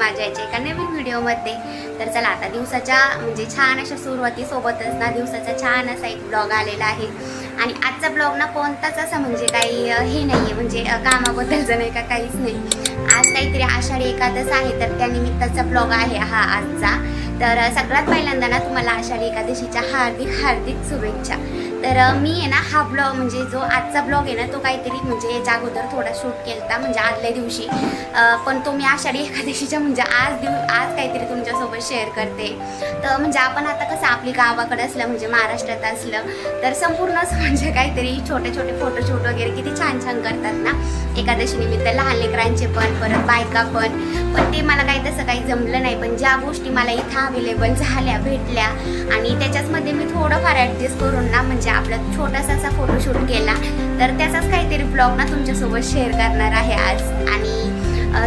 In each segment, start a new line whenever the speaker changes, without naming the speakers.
माझ्या याच्या एका नवीन व्हिडिओमध्ये. तर चला आता दिवसाच्या म्हणजे छान अशा सुरुवातीसोबतच ना दिवसाचा छान असा एक ब्लॉग आलेला आहे. आणि आजचा ब्लॉग ना कोणताच असा म्हणजे काही हे नाही आहे, म्हणजे कामाबद्दलचं नाही का काहीच नाही. आज काहीतरी आषाढी एकादश आहे तर त्यानिमित्ताचा ब्लॉग आहे हा आजचा. तर सगळ्यात पहिल्यांदा ना तुम्हाला आषाढी एकादशीच्या हार्दिक हार्दिक शुभेच्छा. तर मी आहे ना हा ब्लॉग म्हणजे जो आजचा ब्लॉग आहे ना तो काहीतरी म्हणजे याच्या अगोदर थोडा शूट केला म्हणजे आदल्या दिवशी, पण तो मी आषाढी एकादशीच्या म्हणजे आज काहीतरी तुमच्यासोबत शेअर करते. तर म्हणजे आपण आता कसं आपली गावाकडे असलं म्हणजे महाराष्ट्रात असलं तर संपूर्णच म्हणजे काहीतरी छोटे छोटे फोटोशूट वगैरे किती छान छान करतात ना एकादशी निमित्त, लहान लेकरांचे पण परत बायका पण ते मला काही तसं काही जमलं नाही. पण ज्या गोष्टी मला इथं अवेलेबल झाल्या भेटल्या आणि त्याच्याचमध्ये मी थोडंफार ॲडजस्ट करून ना म्हणजे आपला छोटासा असा फोटोशूट केला. तर त्याचाच काहीतरी ब्लॉग ना तुमच्यासोबत शेअर करणार आहे आज. आणि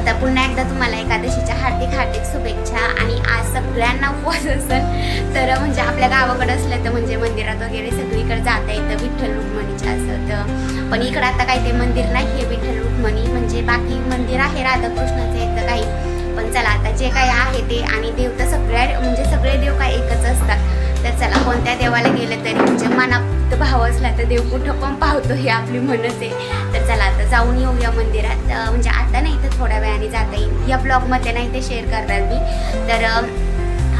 तर पुन्हा एकदा तुम्हाला एकादशीच्या हार्दिक हार्दिक शुभेच्छा. आणि आज सगळ्यांना उपवास असेल तर म्हणजे आपल्या गावाकडे असलं तर म्हणजे मंदिरात वगैरे सगळीकडे जाता येतं विठ्ठल रुक्मिणीचं असं. तर पण इकडं आता काही ते मंदिर नाही आहे विठ्ठल रुक्मिणी, म्हणजे बाकी मंदिर आहे राधाकृष्णाचं येतं काही. पण चला आता जे काही आहे ते, आणि देव तर म्हणजे सगळे देव काय एकच असतात. तर चला कोणत्या देवाला गेलं तरी म्हणजे मनात भाव असला तर देव कुठं पण पावतो ही आपली म्हणच आहे. तर चला आता जाऊन येऊया मंदिरात. म्हणजे आता नाही तर थोड्या वेळाने जाता येईल. या ब्लॉगमध्ये नाही ते शेअर करणार मी. तर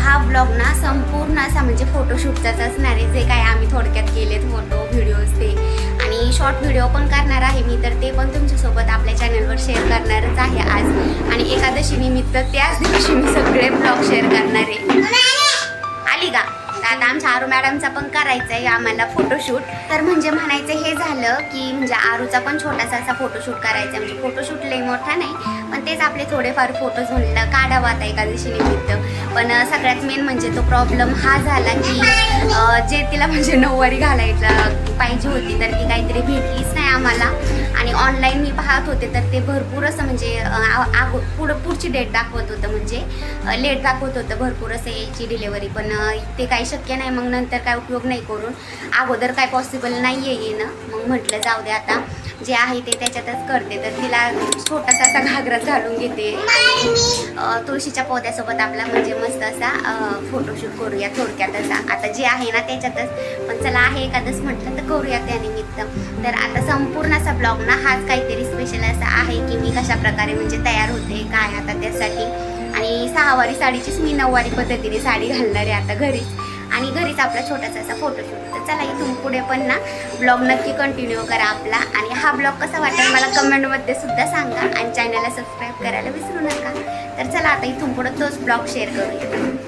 हा ब्लॉग ना संपूर्ण असा म्हणजे फोटोशूटचाच असणार आहे. जे काय आम्ही थोडक्यात केलेत फोटो व्हिडिओज ते, आणि शॉर्ट व्हिडिओ पण करणार आहे मी. तर ते पण तुमच्यासोबत आपल्या चॅनलवर शेअर करणारच आहे आज. आणि एकादशी निमित्त त्याच दिवशी मी सगळे ब्लॉग शेअर करणार आहे. आली का? तर आता आमच्या आरू मॅडमचा पण करायचा आहे आम्हाला फोटोशूट. तर म्हणजे म्हणायचं हे झालं की म्हणजे आरूचा पण छोटासा असा फोटोशूट करायचा. म्हणजे फोटोशूट लई मोठा नाही पण तेच आपले थोडेफार फोटोज म्हणलं काढावं आता एकादशी निमित्त. पण सगळ्यात मेन म्हणजे तो प्रॉब्लेम हा झाला की जे तिला म्हणजे नऊवारी घालायला पाहिजे होती तर ती काहीतरी भेटलीच नाही आम्हाला. आणि ऑनलाईन मी पाहत होते तर ते भरपूर असं म्हणजे पुढची डेट दाखवत होतं, म्हणजे लेट दाखवत होतं भरपूर असं यायची डिलेवरी. पण ते काही शक्य नाही, मग नंतर काय उपयोग नाही करून अगोदर काय पॉसिबल नाही आहे येणं. मग म्हटलं जाऊ दे आता जे आहे ते त्याच्यातच करते. तर तिला छोटासा असा घागराच घालून घेते आणि तुळशीच्या पौद्यासोबत आपला म्हणजे मस्त असा फोटोशूट करूया थोडक्यात असा. आता जे आहे ना त्याच्यातच, पण चला आहे एकादश म्हटलं तर करूया त्यानिमित्त. तर आता संपूर्ण असा ब्लॉग ना हाच काहीतरी स्पेशल असा आहे की मी कशा प्रकारे म्हणजे तयार होते काय आता त्यासाठी. आणि सहावारी साडीचीच मी नऊवारी पद्धतीने साडी घालणार आहे आता घरीच, आणि घरीच आपला छोटासा असा फोटोशूट. तर चला इथून पुढे पण ना ब्लॉग नक्की कंटिन्यू करा आपला. आणि हा ब्लॉग कसा वाटेल मला कमेंटमध्ये सुद्धा सांगा, आणि चॅनलला सबस्क्राईब करायला विसरू नका. तर चला आता इथून पुढे तोच ब्लॉग शेअर करूया.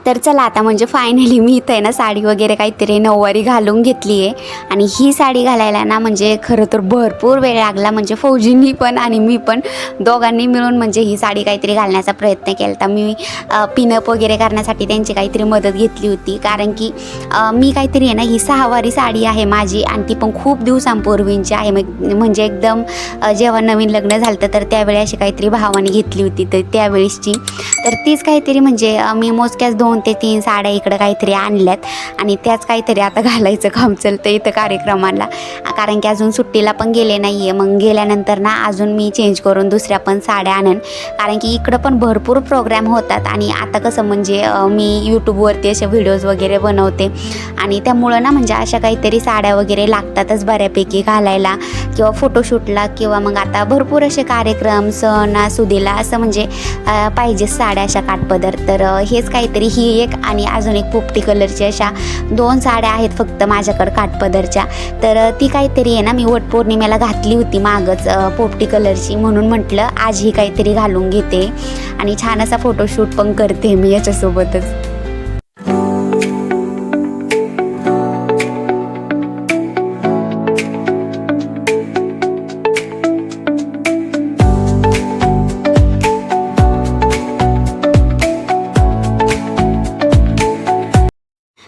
तर चला आता म्हणजे फायनली मी इथं आहे ना साडी वगैरे काहीतरी नऊवारी घालून घेतली आहे. आणि ही साडी घालायला ना म्हणजे खरं तर भरपूर वेळ लागला. म्हणजे फौजींनी पण आणि मी पण दोघांनी मिळून म्हणजे ही साडी काहीतरी घालण्याचा प्रयत्न केला होता. मी पिनअप वगैरे करण्यासाठी त्यांची काहीतरी मदत घेतली होती, कारण की मी काहीतरी आहे ना ही सहावारी साडी आहे माझी, आणि ती पण खूप दिवसांपूर्वींची आहे. म्हणजे एकदम जेव्हा नवीन लग्न झालं तर त्यावेळी अशी काहीतरी भावाने घेतली होती तर त्यावेळेसची. तर तीच काहीतरी म्हणजे मी मोजक्याच 2 ते 3 साड्या इकडं काहीतरी आणल्यात, आणि त्याच काहीतरी आता घालायचं काम चालतं इथं कार्यक्रमाला. कारण की अजून सुट्टीला पण गेले नाही आहे. मग गेल्यानंतर ना अजून मी चेंज करून दुसऱ्या पण साड्या आणन, कारण की इकडं पण भरपूर प्रोग्राम होतात. आणि आता कसं म्हणजे मी यूट्यूबवरती असे व्हिडिओज वगैरे बनवते, आणि त्यामुळं ना म्हणजे अशा काहीतरी साड्या वगैरे लागतातच बऱ्यापैकी घालायला किंवा फोटोशूटला, किंवा मग आता भरपूर असे कार्यक्रम सणासुदीला असं म्हणजे पाहिजे साड्या अशा काठपदर. तर हेच काहीतरी ही एक आणि अजून एक पोपटी कलरची अशा 2 साड्या आहेत फक्त माझ्याकडं काठपदरच्या. तर ती काहीतरी आहे ना मी वटपौर्णिमेला घातली होती मागच पोपटी कलरची, म्हणून म्हटलं आज ही काहीतरी घालून घेते आणि छान असा फोटोशूट पण करते मी याच्यासोबतच.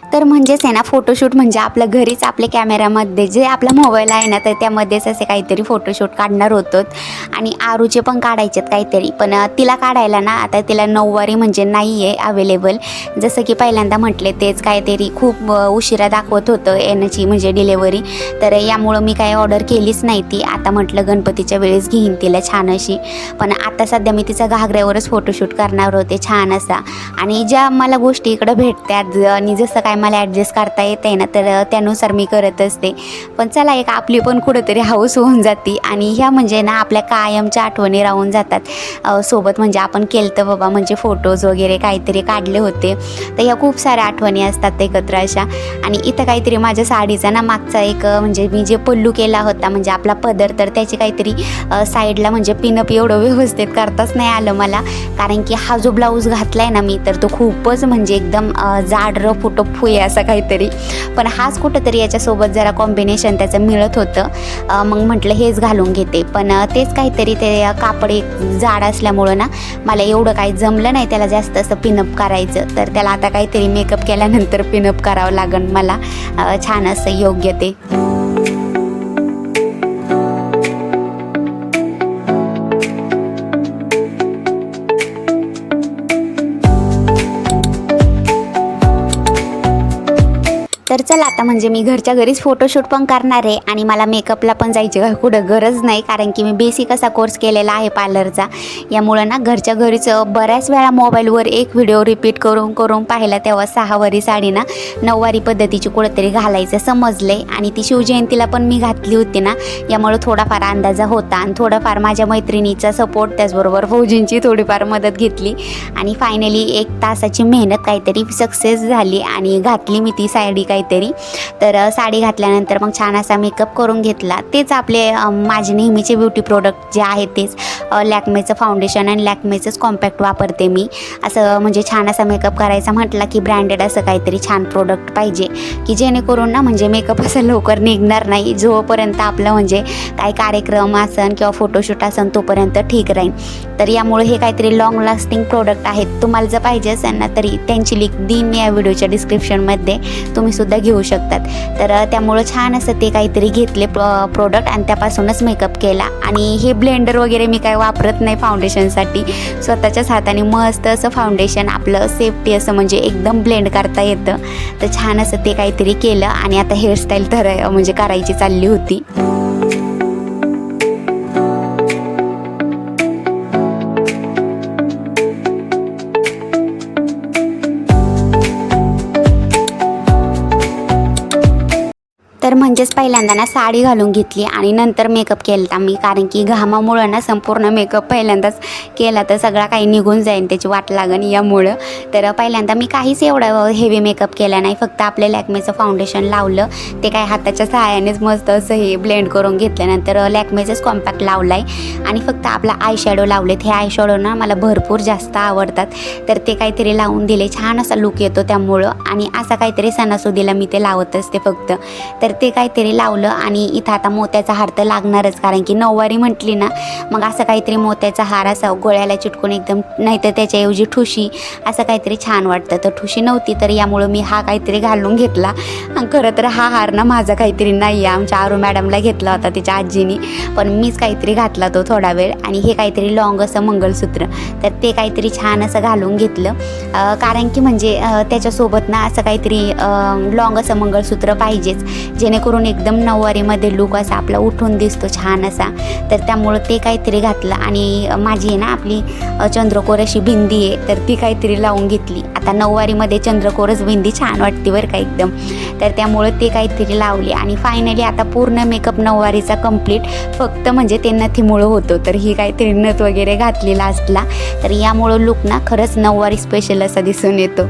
तर म्हणजेच आहे ना फोटोशूट म्हणजे आपल्या घरीच आपल्या कॅमेरामध्ये जे आपला मोबाईल आहे ना तर त्यामध्येच असे काहीतरी फोटोशूट काढणार होतो आणि आरूचे पण काढायचेत काहीतरी, पण तिला काढायला ना आता तिला नऊवारी म्हणजे नाही आहे अवेलेबल. जसं की पहिल्यांदा म्हटले तेच काहीतरी खूप उशिरा दाखवत होतं येण्याची म्हणजे डिलेवरी, तर यामुळं मी काही ऑर्डर केलीच नाही ती. आता म्हटलं गणपतीच्या वेळेस घेईन तिला छान अशी, पण आता सध्या मी तिचा घागऱ्यावरच फोटोशूट करणार होते छान असा. आणि ज्या मला गोष्टी इकडं भेटतात आणि जसं काय मला ॲडजस्ट करता येते ना तर त्यानुसार मी करत असते. पण चला एक आपली पण कुठंतरी हौस होऊन जाते आणि ह्या म्हणजे ना आपल्या कायमच्या आठवणी राहून जातात सोबत. म्हणजे आपण केलं तर बाबा म्हणजे फोटोज वगैरे काहीतरी काढले होते, तर ह्या खूप साऱ्या आठवणी असतात एकत्र अशा. आणि इथं काहीतरी माझ्या साडीचा ना मागचा एक म्हणजे मी जे पल्लू केला होता म्हणजे आपला पदर, तर त्याची काहीतरी साईडला म्हणजे पिनअप एवढं व्यवस्थित करताच नाही आलं मला, कारण की हा जो ब्लाऊज घातलाय ना मी तर तो खूपच म्हणजे एकदम जाड रफ फुटप फुये असं काहीतरी, पण हाच कुठंतरी याच्यासोबत जरा कॉम्बिनेशन त्याचं मिळत होतं. मग म्हटलं हेच घालून घेते, पण तेच काहीतरी ते कापड एक जाड असल्यामुळं ना मला एवढं काही जमलं नाही त्याला जास्त असं पिनअप करायचं, तर त्याला आता काहीतरी मेकअप केल्यानंतर पिनअप करावं लागेल मला छान असं योग्य ते. तर चला आता म्हणजे मी घरच्या घरीच फोटोशूट पण करणार आहे आणि मला मेकअपला पण जायची कुठं गरज नाही, कारण की मी बेसिक असा कोर्स केलेला आहे पार्लरचा. यामुळं ना घरच्या घरीच बऱ्याच वेळा मोबाईलवर एक व्हिडिओ रिपीट करून करून पाहिला, तेव्हा 6 वारी साडी ना 9 वारी पद्धतीची कुठंतरी घालायचं समजले. आणि ती शिवजयंतीला पण मी घातली होती ना, यामुळं थोडाफार अंदाजा होता आणि थोडाफार माझ्या मैत्रिणीचा सपोर्ट, त्याचबरोबर फौजींची थोडीफार मदत घेतली आणि फायनली 1 तासाची मेहनत काहीतरी सक्सेस झाली आणि घातली मी ती साडी काहीतरी. तर साडी घातल्यानंतर मग छान असा मेकअप करून घेतला. तेच आपले माझे नेहमीचे ब्युटी प्रोडक्ट जे आहेत तेच लॅक्मेचं फाउंडेशन आणि लॅक्मेचंच कॉम्पॅक्ट वापरते मी. असं म्हणजे छान असा मेकअप करायचा म्हटला की ब्रँडेड असं काहीतरी छान प्रोडक्ट पाहिजे की जेणेकरून ना म्हणजे मेकअप असं लवकर निघणार नाही, जोपर्यंत आपलं म्हणजे काही कार्यक्रम असन किंवा फोटोशूट असन तोपर्यंत ठीक राहील. तर यामुळे हे काहीतरी लॉंग लास्टिंग प्रोडक्ट आहेत. तुम्हाला जर पाहिजे असेल ना तरी त्यांची लिंक देईन मी या व्हिडिओच्या डिस्क्रिप्शनमध्ये, तुम्ही सुद्धा घेऊ शकतात. तर त्यामुळं छान असं ते काहीतरी घेतले प्रोडक्ट आणि त्यापासूनच मेकअप केला. आणि हे ब्लेंडर वगैरे मी काय वापरत नाही फाउंडेशनसाठी, स्वतःच्याच हाताने मस्त असं फाउंडेशन आपलं सेफ्टी असं म्हणजे एकदम ब्लेंड करता येतं. तर छान असं ते काहीतरी केलं आणि आता हेअरस्टाईल तर म्हणजे करायची चालली होती. तर म्हणजेच पहिल्यांदा ना साडी घालून घेतली आणि नंतर मेकअप केला मी, कारण की घामामुळं ना संपूर्ण मेकअप पहिल्यांदाच केला तर सगळा काही निघून जाईल, त्याची वाट लागन यामुळं. तर पहिल्यांदा मी काहीच एवढं हेवी मेकअप केला नाही, फक्त आपल्या लॅक्मेचं फाउंडेशन लावलं, ते काय हाताच्या सहाय्यानेच मस्त असं हे ब्लेंड करून घेतल्यानंतर लॅक्मेचंच कॉम्पॅक्ट लावलं आहे आणि फक्त आपला आय शॅडो लावलेत. हे आय शॅडो ना मला भरपूर जास्त आवडतात, तर ते काहीतरी लावून दिले, छान असा लुक येतो त्यामुळं. आणि असा काहीतरी सणासुदीला मी ते लावत असते फक्त, तर ते काहीतरी लावलं. आणि इथं आता मोत्याचा हार तर लागणारच, कारण की नऊवारी म्हटली ना मग असं काहीतरी मोत्याचा हार असा गळ्याला चिटकून एकदम, नाही तर त्याच्याऐवजी ठुशी असं काहीतरी छान वाटतं. तर ठुशी नव्हती तर यामुळं मी हा काहीतरी घालून घेतला. खरं तर हा हार ना माझा काहीतरी नाही आहे, आमच्या आरू मॅडमला घेतला होता तिच्या आजीनी, पण मीच काहीतरी घातला तो थोडा वेळ. आणि हे काहीतरी लॉंग असं मंगलसूत्र, तर ते काहीतरी छान असं घालून घेतलं, कारण की म्हणजे त्याच्यासोबत ना असं काहीतरी लॉंग असं मंगलसूत्र पाहिजेच, जेणेकरून एकदम नऊवारीमध्ये लुक असा आपला उठून दिसतो छान असा. तर त्यामुळं ते काहीतरी घातलं. आणि माझी आहे ना आपली चंद्रकोर अशी बिंदी आहे, तर ती काहीतरी लावून घेतली. आता नऊवारीमध्ये चंद्रकोरच बिंदी छान वाटते बरं का एकदम, तर त्यामुळं ते काहीतरी लावली. आणि फायनली आता पूर्ण मेकअप नऊवारीचा कंप्लीट, फक्त म्हणजे ते नथीमुळं होतो, तर ही काहीतरी नथ वगैरे घातली लास्टला, तर यामुळं लुक ना खरंच नऊवारी स्पेशल असा दिसून येतो.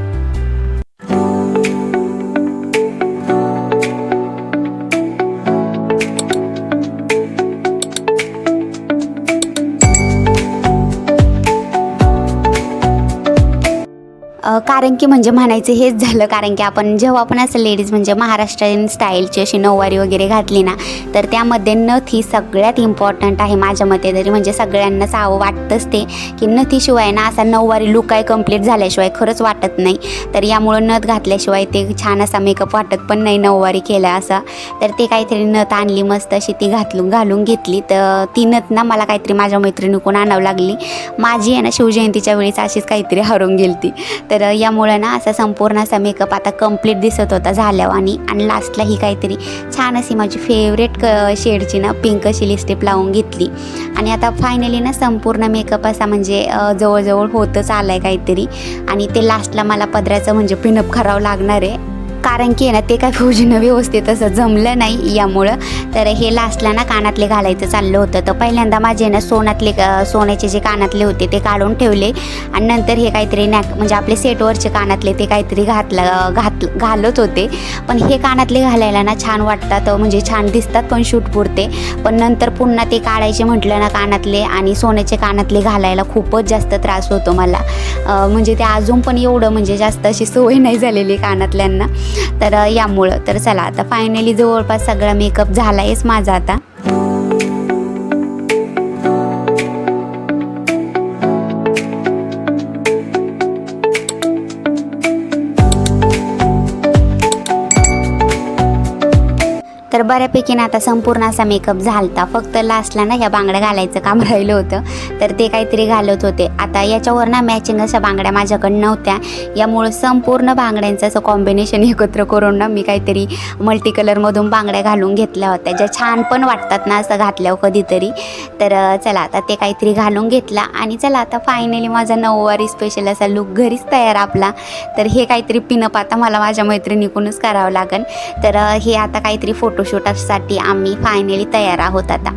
कारण कारण की म्हणजे म्हणायचं हेच झालं, कारण की आपण जेव्हा पण असं लेडीज म्हणजे महाराष्ट्रीयन स्टाईलची अशी नऊवारी वगैरे घातली ना, तर त्यामध्ये नथ ही सगळ्यात इम्पॉर्टंट आहे माझ्या मते तरी. म्हणजे सगळ्यांनाच वाटतंच ते की नथीशिवाय ना असा नऊवारी लुक काय कंप्लीट झाल्याशिवाय खरंच वाटत नाही. तर यामुळं नथ घातल्याशिवाय ते छान असा मेकअप वाटत पण नाही नऊवारी केला असा. तर ते काहीतरी नथ आणली मस्त अशी ती घालून घेतली. तर ती नथ ना मला काहीतरी माझ्या मैत्रिणीकडून आणावं लागली. माझी आहे ना शिवजयंतीच्या वेळेस अशीच काहीतरी हरवून गेली. तर यामुळं ना असा संपूर्ण असा मेकअप आता कंप्लीट दिसत होता झाल्यावर. आणि लास्टला ही काहीतरी छान अशी माझी फेवरेट शेडची ना पिंक अशी लिपस्टिक लावून घेतली. आणि आता फायनली ना संपूर्ण मेकअप असा म्हणजे जवळजवळ होतच आला आहे काहीतरी. आणि ते लास्टला मला पदराचं म्हणजे पिनअप करावं लागणार आहे, कारण की ना ते काय फौजीनं व्यवस्थित असं जमलं नाही यामुळं. तर हे लास्टला ना कानातले घालायचं चाललं होतं. तर पहिल्यांदा माझे ना सोन्याचे जे कानातले होते ते काढून ठेवले. आणि नंतर हे काहीतरी म्हणजे आपले सेटवरचे कानातले ते काहीतरी घालत होते. पण हे कानातले घालायला ना छान वाटतात, म्हणजे छान दिसतात पण शूट पुरते. पण नंतर पुन्हा ते काढायचे म्हटलं ना कानातले आणि सोन्याचे कानातले घालायला खूपच जास्त त्रास होतो मला. म्हणजे ते अजून पण एवढं म्हणजे जास्त अशी सवय नाही झालेली कानातल्यांना. तर यामुळं तर चला आता फायनली जवळपास सगळा मेकअप झाला आहेच माझा आता. तर बऱ्यापैकी ना आता संपूर्ण असा मेकअप झालता. फक्त लास्टला ना ह्या बांगड्या घालायचं काम राहिलं होतं. तर ते काहीतरी घालत होते. आता याच्यावर ना मॅचिंग अशा बांगड्या माझ्याकडं नव्हत्या. यामुळं संपूर्ण बांगड्यांचं असं कॉम्बिनेशन एकत्र करून ना मी काहीतरी मल्टी कलरमधून बांगड्या घालून घेतल्या होत्या, ज्या छान पण वाटतात ना असं घातल्यावर कधीतरी. तर चला आता ते काहीतरी घालून घेतला. आणि चला आता फायनली माझा नऊवारी स्पेशल असा लुक घरीच तयार आपला. तर हे काहीतरी पिनअप आता मला माझ्या मैत्रिणीकडूनच करावं लागेल. तर हे आता काहीतरी फोटोशूटसाठी आम्ही फायनली तयार आहोत आता.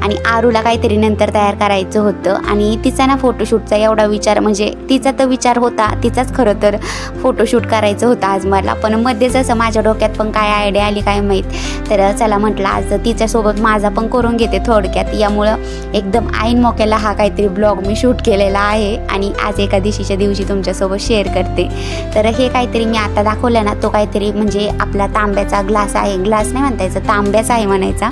आणि आरूला काहीतरी नंतर तयार करायचं होतं. आणि तिचा ना फोटोशूटचा एवढा विचार, म्हणजे तिचा तर विचार होता, तिचाच खरं तर फोटोशूट करायचं होतं आज मला. पण मध्येच असं माझ्या डोक्यात पण काय आयडिया आली काय माहीत. तर चला म्हटलं आज तिच्यासोबत माझा पण करून घेते थोडक्यात. यामुळं एकदम ऐन मोक्याला हा काहीतरी ब्लॉग मी शूट केलेला आहे आणि आज एकादशीच्या दिवशी तुमच्यासोबत शेअर करते. तर हे काहीतरी मी आता दाखवलं ना, तो काहीतरी म्हणजे आपला तांब्याचा ग्लास आहे, ग्लास नाही म्हणता यायचं, तांब्याचा आहे म्हणायचा.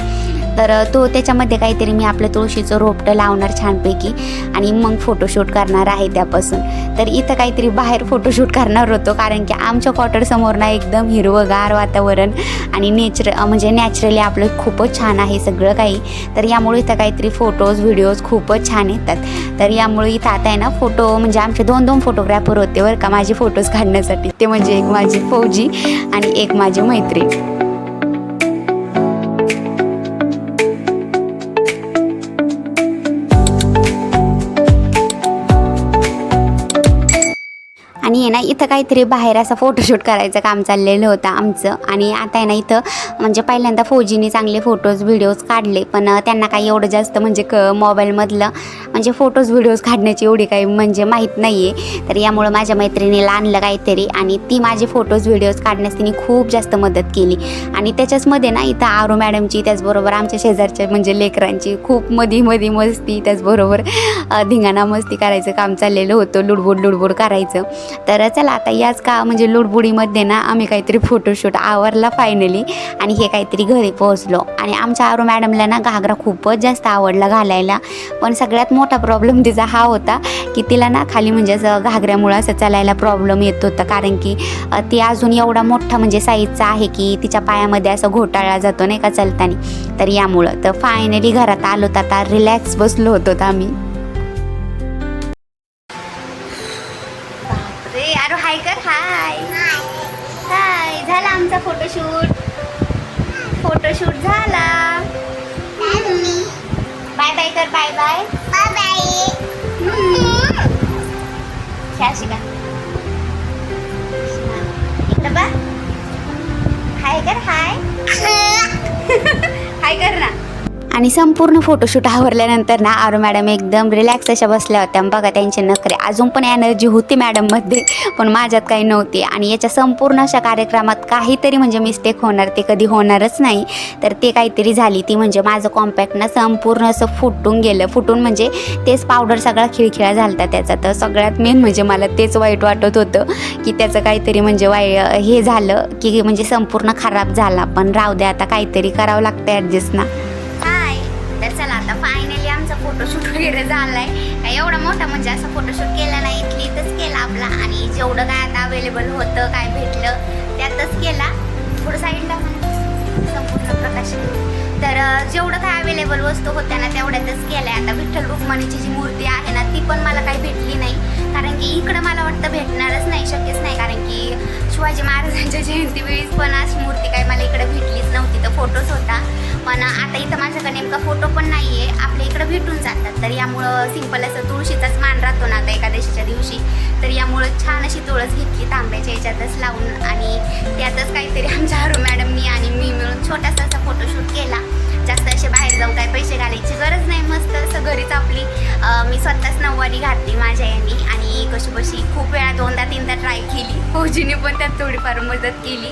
तर तो त्याच्यामध्ये काहीतरी मी आपलं तुळशीचं रोपटं लावणार छानपैकी आणि मग फोटोशूट करणार आहे त्यापासून. तर इथं काहीतरी बाहेर फोटोशूट करणार होतो, कारण की आमच्या क्वार्टरसमोर ना एकदम हिरवंगार वातावरण आणि म्हणजे नॅचरली आपलं खूपच छान आहे सगळं काही. तर यामुळे इथं काहीतरी फोटोज व्हिडिओज खूपच छान येतात. तर यामुळे इथं आता आहे ना फोटो म्हणजे आमचे 2 फोटोग्राफर होते बरं का माझे फोटोज काढण्यासाठी. ते म्हणजे एक माझी फौजी आणि एक माझी मैत्रीण. आणि आहे ना इथं काहीतरी बाहेर असं फोटोशूट करायचं काम चाललेलं होतं आमचं. आणि आता आहे ना इथं म्हणजे पहिल्यांदा फौजीने चांगले फोटोज व्हिडिओज काढले, पण त्यांना काही एवढं जास्त म्हणजे मोबाईलमधलं म्हणजे फोटोज व्हिडिओज काढण्याची एवढी काही म्हणजे माहीत नाही आहे. तर यामुळं माझ्या मैत्रिणीला आणलं काहीतरी आणि ती माझे फोटोज व्हिडिओज काढण्यास तिने खूप जास्त मदत केली. आणि त्याच्याचमध्ये ना इथं आरू मॅडमची, त्याचबरोबर आमच्या शेजारच्या म्हणजे लेकरांची खूप मधी मस्ती, त्याचबरोबर धिंगाणा मस्ती करायचं काम चाललेलं होतं, लुडबुड करायचं. तर चला आता याच म्हणजे लुडबुडीमध्ये ना आम्ही काहीतरी फोटोशूट आवरला फायनली. आणि हे काहीतरी घरी पोहोचलो. आणि आमच्या आरू मॅडमला ना घागरा खूपच जास्त आवडला घालायला. पण सगळ्यात मोठा प्रॉब्लेम तिचा हा होता की तिला ना खाली म्हणजे असं घागऱ्यामुळं असं चालायला प्रॉब्लेम येत होता, कारण की ती अजून एवढा मोठा म्हणजे साईजचा आहे की तिच्या पायामध्ये असं घोटाळा जातो नाही का चालताना. तर यामुळं तर फायनली घरात आलो तर आता रिलॅक्स बसलो होतो आम्ही. अरे हाय कर, हाय हाय. झाला आमचा फोटोशूट झाला. बाय बाय कर, बाय बाय शाशिका. इकडं बा, हाय कर, हाय हाय कर ना. आणि संपूर्ण फोटोशूट आवरल्यानंतर ना आरू मॅडम एकदम रिलॅक्स अशा बसल्या होत्या. बघा त्यांचे नखरे, अजून पण एनर्जी होती मॅडममध्ये, पण माझ्यात काही नव्हती. आणि याच्या संपूर्ण अशा कार्यक्रमात काहीतरी म्हणजे मिस्टेक होणार, ते कधी होणारच नाही. तर ते काहीतरी झाली ती म्हणजे माझं कॉम्पॅक्ट ना संपूर्ण असं फुटून गेलं. फुटून म्हणजे तेच पावडर सगळा खिळखिळा झालता त्याचा. तर सगळ्यात मेन म्हणजे मला तेच वाईट वाटत होतं की त्याचं काहीतरी म्हणजे हे झालं की म्हणजे संपूर्ण खराब झाला. पण राहू दे, आता काहीतरी करावं लागतं ॲडजस्ट ना. तर चला आता फायनली आमचा फोटोशूट वगैरे झालाय. काय एवढा मोठा म्हणजे असं फोटोशूट केला नाही, इथलीतच केला आपला. आणि जेवढं काय आता अवेलेबल होतं, काय भेटलं त्यातच केला. थोडं साईडला संपूर्ण प्रकाश. तर जेवढं काय अवेलेबल वस्तू होत्या ना तेवढ्यातच केलंय. आता विठ्ठल रुक्मिणीची जी मूर्ती आहे ना ती पण मला काही भेटली नाही, कारण की इकडं मला वाटतं भेटणारच नाही, शक्यच नाही. कारण की शिवाजी महाराजांच्या जयंती वेळीच पण अशी मूर्ती काही मला इकडे भेटलीच नव्हती. तर फोटोच होता, पण आता इथं माझ्याकडे नेमका फोटो पण नाही आहे. आपल्या इकडं भेटून जातात. तर यामुळं सिंपल असं तुळशीचाच मान राहतो ना आता एकादशीच्या दिवशी. तर यामुळं छान अशी तुळस घेतली तांब्याच्या याच्यातच लावून, आणि त्यातच काहीतरी आमच्या हरू मॅडमनी आणि मी मिळून छोटासा असा फोटोशूट केला. जास्त असे बाहेर जाऊन काय पैसे घालायची गरज नाही, मस्त असं घरीच आपली मी स्वतःच नऊवारी घातली माझ्या यांनी. आणि कशी खूप वेळा 2दा-3दा ट्राय केली. फौजीने पण त्यात थोडीफार मदत केली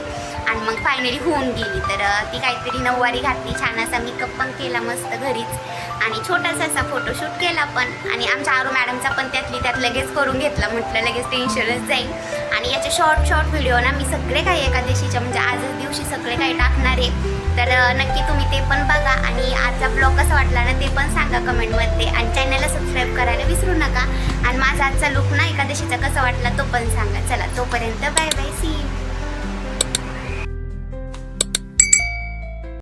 आणि मग फायनली होऊन गेली. तर ती काहीतरी नऊवारी घातली, छान असा मेकअप पण केला मस्त घरीच, आणि छोटासा असा फोटोशूट केला पण. आणि आमच्या आरू मॅडमचा पण त्यात लगेच करून घेतला, म्हटलं लगेच टेन्शनच जाईल. आणि याचे शॉर्ट व्हिडिओ ना मी सगळे काही एकादशीच्या म्हणजे आजच दिवशी सगळे काही टाकणार आहे. तर नक्की तुम्ही ते पण बघा. आणि आजचा ब्लॉग कसा वाटला ना ते पण सांगा कमेंटमध्ये. आणि चॅनलला सबस्क्राईब करायला विसरू नका. आणि माझा आजचा लुक ना एकादशीचा कसा वाटला तो पण सांगा. चला तोपर्यंत बाय बाय, सी यू.